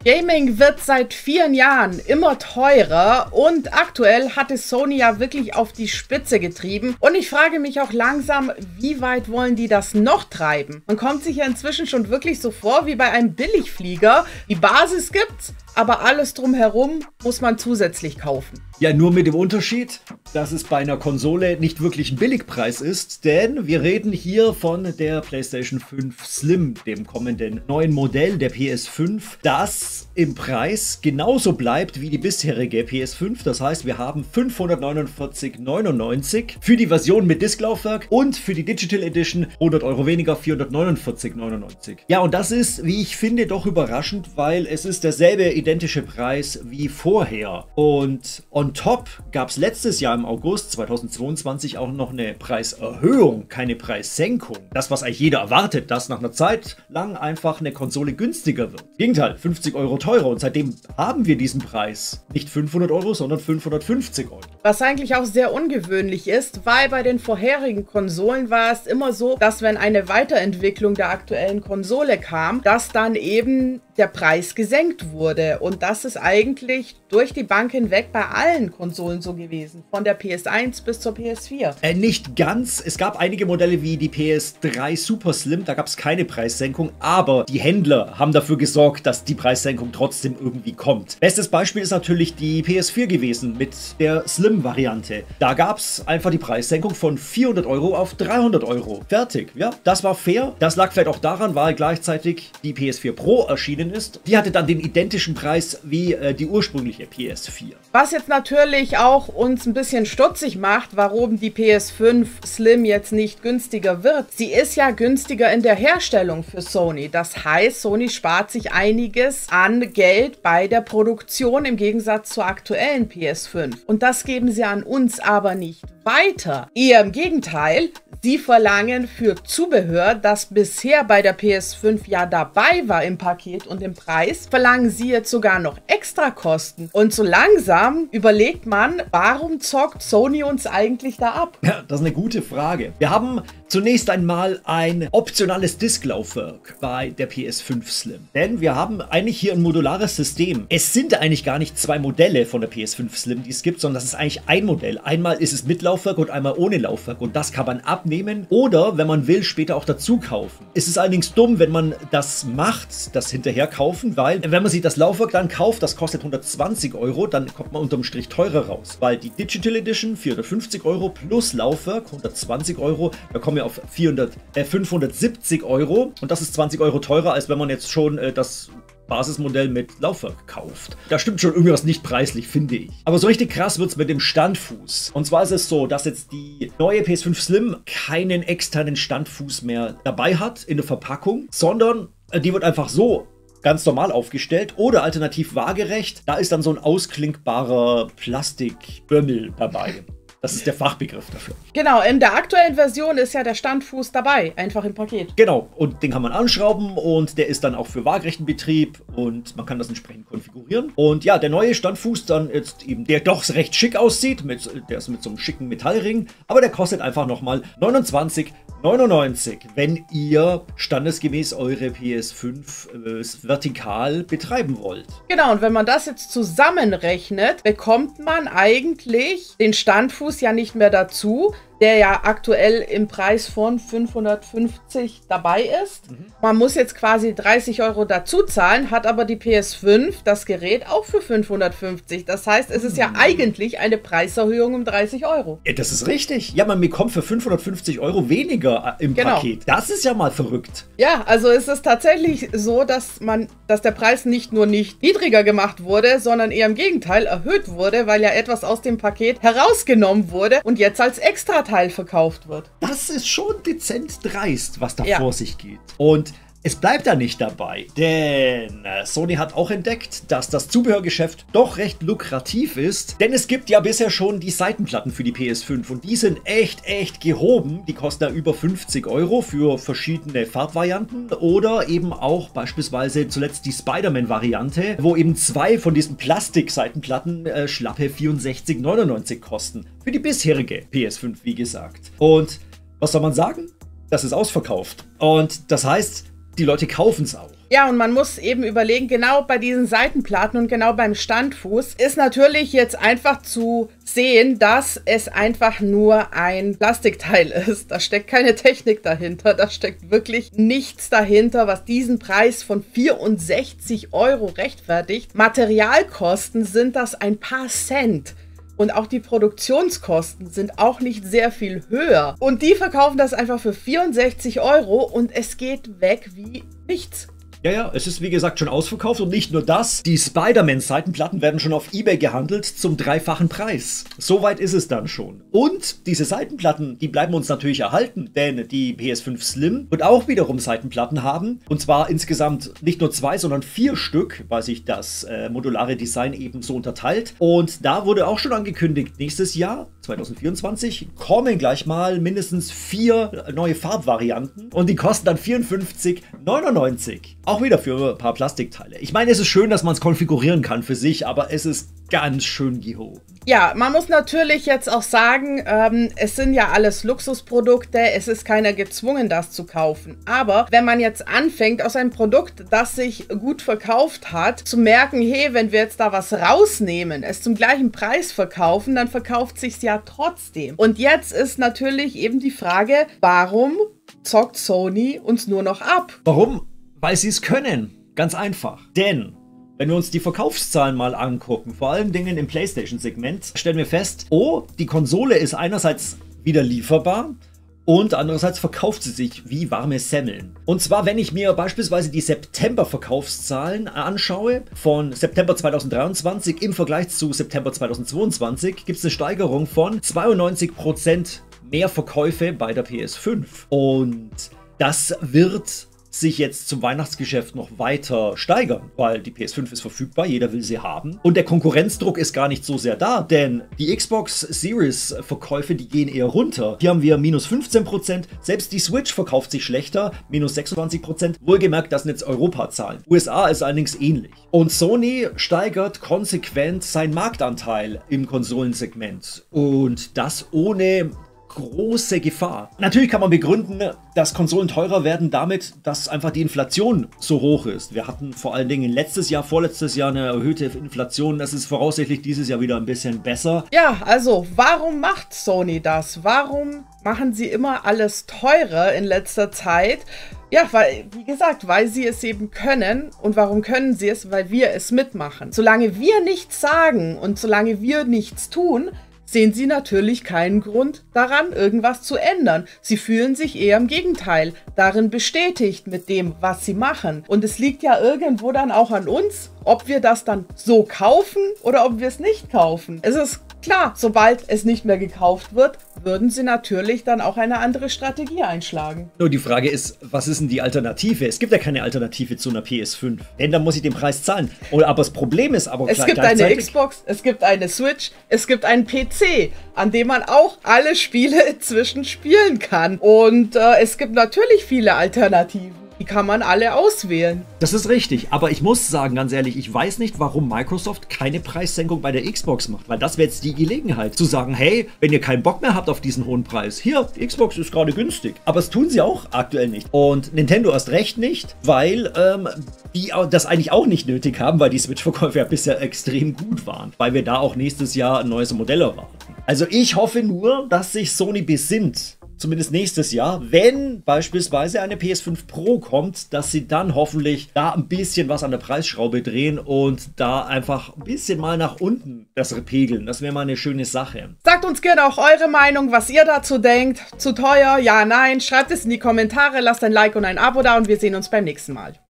Gaming wird seit vielen Jahren immer teurer und aktuell hat es Sony ja wirklich auf die Spitze getrieben. Und ich frage mich auch langsam, wie weit wollen die das noch treiben? Man kommt sich ja inzwischen schon wirklich so vor wie bei einem Billigflieger. Die Basis gibt's, aber alles drumherum muss man zusätzlich kaufen. Ja, nur mit dem Unterschied, dass es bei einer Konsole nicht wirklich ein Billigpreis ist, denn wir reden hier von der PlayStation 5 Slim, dem kommenden neuen Modell der PS5, das im Preis genauso bleibt wie die bisherige PS5. Das heißt, wir haben 549,99 für die Version mit Disklaufwerk und für die Digital Edition 100 Euro weniger, 449,99. Ja, und das ist, wie ich finde, doch überraschend, weil es ist derselbe identische Preis wie vorher. Und on top gab es letztes Jahr im August 2022 auch noch eine Preiserhöhung, keine Preissenkung. Das, was eigentlich jeder erwartet, dass nach einer Zeit lang einfach eine Konsole günstiger wird. Im Gegenteil, 50 Euro teurer und seitdem haben wir diesen Preis. Nicht 500 Euro, sondern 550 Euro. Was eigentlich auch sehr ungewöhnlich ist, weil bei den vorherigen Konsolen war es immer so, dass wenn eine Weiterentwicklung der aktuellen Konsole kam, dass dann eben der Preis gesenkt wurde. Und das ist eigentlich durch die Bank hinweg bei allen Konsolen so gewesen. Von der PS1 bis zur PS4. Nicht ganz. Es gab einige Modelle wie die PS3 Super Slim, da gab es keine Preissenkung, aber die Händler haben dafür gesorgt, dass die Preissenkung trotzdem irgendwie kommt. Bestes Beispiel ist natürlich die PS4 gewesen mit der Slim-Variante. Da gab es einfach die Preissenkung von 400 Euro auf 300 Euro. Fertig. Ja, das war fair. Das lag vielleicht auch daran, weil gleichzeitig die PS4 Pro erschienen ist. Die hatte dann den identischen Preis wie die ursprüngliche PS4. Was jetzt natürlich auch uns ein bisschen stutzig macht, warum die PS5 Slim jetzt nicht günstiger wird. Sie ist ja günstiger in der Herstellung für Sony. Das heißt, Sony spart sich einiges an Geld bei der Produktion im Gegensatz zur aktuellen PS5. Und das geben sie an uns aber nicht weiter. Eher im Gegenteil. Sie verlangen für Zubehör, das bisher bei der PS5 ja dabei war im Paket und im Preis, verlangen sie jetzt sogar noch extra Kosten. Und so langsam überlegt man, warum zockt Sony uns eigentlich da ab? Ja, das ist eine gute Frage. Wir haben zunächst einmal ein optionales Disklaufwerk bei der PS5 Slim. Denn wir haben eigentlich hier ein modulares System. Es sind eigentlich gar nicht zwei Modelle von der PS5 Slim, die es gibt, sondern das ist eigentlich ein Modell. Einmal ist es mit Laufwerk und einmal ohne Laufwerk. Und das kann man abnehmen oder, wenn man will, später auch dazu kaufen. Es ist allerdings dumm, wenn man das macht, das hinterher kaufen, weil wenn man sich das Laufwerk dann kauft, das kostet 120 Euro, dann kommt man unterm Strich teurer raus. Weil die Digital Edition 450 Euro plus Laufwerk 120 Euro, da kommen wir auf 570 Euro und das ist 20 Euro teurer, als wenn man jetzt schon das Basismodell mit Laufwerk kauft. Da stimmt schon irgendwas nicht preislich, finde ich. Aber so richtig krass wird es mit dem Standfuß. Und zwar ist es so, dass jetzt die neue PS5 Slim keinen externen Standfuß mehr dabei hat in der Verpackung, sondern die wird einfach so ganz normal aufgestellt oder alternativ waagerecht. Da ist dann so ein ausklinkbarer Plastikbömmel dabei. Das ist der Fachbegriff dafür. Genau, in der aktuellen Version ist ja der Standfuß dabei, einfach im Paket. Genau, und den kann man anschrauben und der ist dann auch für waagerechten Betrieb und man kann das entsprechend konfigurieren. Und ja, der neue Standfuß dann jetzt eben, der doch recht schick aussieht, der ist mit so einem schicken Metallring, aber der kostet einfach nochmal 29,99, wenn ihr standesgemäß eure PS5 vertikal betreiben wollt. Genau, und wenn man das jetzt zusammenrechnet, bekommt man eigentlich den Standfuß ja nicht mehr dazu, der ja aktuell im Preis von 550 dabei ist. Man muss jetzt quasi 30 Euro dazu zahlen, hat aber die PS5 das Gerät auch für 550. Das heißt, es ist ja eigentlich eine Preiserhöhung um 30 Euro. Ja, das ist richtig. Ja, man bekommt für 550 Euro weniger im Paket. Das ist ja mal verrückt. Ja, also es ist tatsächlich so, dass der Preis nicht nur nicht niedriger gemacht wurde, sondern eher im Gegenteil erhöht wurde, weil ja etwas aus dem Paket herausgenommen wurde und jetzt als Extrateil verkauft wird. Das ist schon dezent dreist, was da vor sich geht. Und es bleibt da nicht dabei, denn Sony hat auch entdeckt, dass das Zubehörgeschäft doch recht lukrativ ist, denn es gibt ja bisher schon die Seitenplatten für die PS5 und die sind echt gehoben. Die kosten ja über 50 Euro für verschiedene Farbvarianten oder eben auch beispielsweise zuletzt die Spider-Man-Variante, wo eben zwei von diesen Plastik-Seitenplatten schlappe 64,99 kosten. Für die bisherige PS5, wie gesagt. Und was soll man sagen? Das ist ausverkauft. Und das heißt, die Leute kaufen es auch. Ja, und man muss eben überlegen, genau bei diesen Seitenplatten und genau beim Standfuß ist natürlich jetzt einfach zu sehen, dass es einfach nur ein Plastikteil ist. Da steckt keine Technik dahinter, da steckt wirklich nichts dahinter, was diesen Preis von 64 € rechtfertigt. Materialkosten sind das ein paar Cent. Und auch die Produktionskosten sind auch nicht sehr viel höher. Und die verkaufen das einfach für 64 € und es geht weg wie nichts. Ja, es ist wie gesagt schon ausverkauft und nicht nur das. Die Spider-Man-Seitenplatten werden schon auf eBay gehandelt zum 3-fachen Preis. Soweit ist es dann schon. Und diese Seitenplatten, die bleiben uns natürlich erhalten, denn die PS5 Slim wird auch wiederum Seitenplatten haben. Und zwar insgesamt nicht nur 2, sondern 4 Stück, weil sich das modulare Design eben so unterteilt. Und da wurde auch schon angekündigt, nächstes Jahr, 2024, kommen gleich mal mindestens 4 neue Farbvarianten. Und die kosten dann 54,99 €. Auch wieder für ein paar Plastikteile. Ich meine, es ist schön, dass man es konfigurieren kann für sich, aber es ist ganz schön gehoben. Ja, man muss natürlich jetzt auch sagen, es sind ja alles Luxusprodukte, es ist keiner gezwungen, das zu kaufen. Aber wenn man jetzt anfängt, aus einem Produkt, das sich gut verkauft hat, zu merken, hey, wenn wir jetzt da was rausnehmen, es zum gleichen Preis verkaufen, dann verkauft sich's ja trotzdem. Und jetzt ist natürlich eben die Frage, warum zockt Sony uns nur noch ab? Warum? Weil sie es können. Ganz einfach. Denn wenn wir uns die Verkaufszahlen mal angucken, vor allen Dingen im PlayStation-Segment, stellen wir fest, oh, die Konsole ist einerseits wieder lieferbar und andererseits verkauft sie sich wie warme Semmeln. Und zwar, wenn ich mir beispielsweise die September-Verkaufszahlen anschaue, von September 2023 im Vergleich zu September 2022, gibt es eine Steigerung von 92% mehr Verkäufe bei der PS5. Und das wird sich jetzt zum Weihnachtsgeschäft noch weiter steigern, weil die PS5 ist verfügbar, jeder will sie haben. Und der Konkurrenzdruck ist gar nicht so sehr da, denn die Xbox Series Verkäufe, die gehen eher runter. Hier haben wir minus 15%, selbst die Switch verkauft sich schlechter, minus 26%. Wohlgemerkt, das sind jetzt Europazahlen. USA ist allerdings ähnlich. Und Sony steigert konsequent seinen Marktanteil im Konsolensegment. Und das ohne große Gefahr. Natürlich kann man begründen, dass Konsolen teurer werden damit, dass einfach die Inflation so hoch ist. Wir hatten vor allen Dingen letztes Jahr, vorletztes Jahr eine erhöhte Inflation. Das ist voraussichtlich dieses Jahr wieder ein bisschen besser. Ja, also warum macht Sony das? Warum machen sie immer alles teurer in letzter Zeit? Ja, weil, wie gesagt, weil sie es eben können. Und warum können sie es? Weil wir es mitmachen. Solange wir nichts sagen und solange wir nichts tun, sehen sie natürlich keinen Grund daran, irgendwas zu ändern. Sie fühlen sich eher im Gegenteil darin bestätigt mit dem, was sie machen. Und es liegt ja irgendwo dann auch an uns, ob wir das dann so kaufen oder ob wir es nicht kaufen. Es ist klar, sobald es nicht mehr gekauft wird, würden sie natürlich dann auch eine andere Strategie einschlagen. Nur die Frage ist, was ist denn die Alternative? Es gibt ja keine Alternative zu einer PS5. Denn dann muss ich den Preis zahlen. Aber das Problem ist aber es gibt eine Xbox, es gibt eine Switch, es gibt einen PC, an dem man auch alle Spiele inzwischen spielen kann. Und es gibt natürlich viele Alternativen. Die kann man alle auswählen. Das ist richtig, aber ich muss sagen, ganz ehrlich, ich weiß nicht, warum Microsoft keine Preissenkung bei der Xbox macht, weil das wäre jetzt die Gelegenheit, zu sagen, hey, wenn ihr keinen Bock mehr habt auf diesen hohen Preis, hier, die Xbox ist gerade günstig. Aber das tun sie auch aktuell nicht. Und Nintendo erst recht nicht, weil die das eigentlich auch nicht nötig haben, weil die Switch-Verkäufe ja bisher extrem gut waren, weil wir da auch nächstes Jahr ein neues Modell erwarten. Also ich hoffe nur, dass sich Sony besinnt, zumindest nächstes Jahr, wenn beispielsweise eine PS5 Pro kommt, dass sie dann hoffentlich da ein bisschen was an der Preisschraube drehen und da einfach ein bisschen mal nach unten das repegeln. Das wäre mal eine schöne Sache. Sagt uns gerne auch eure Meinung, was ihr dazu denkt. Zu teuer? Ja, nein? Schreibt es in die Kommentare, lasst ein Like und ein Abo da und wir sehen uns beim nächsten Mal.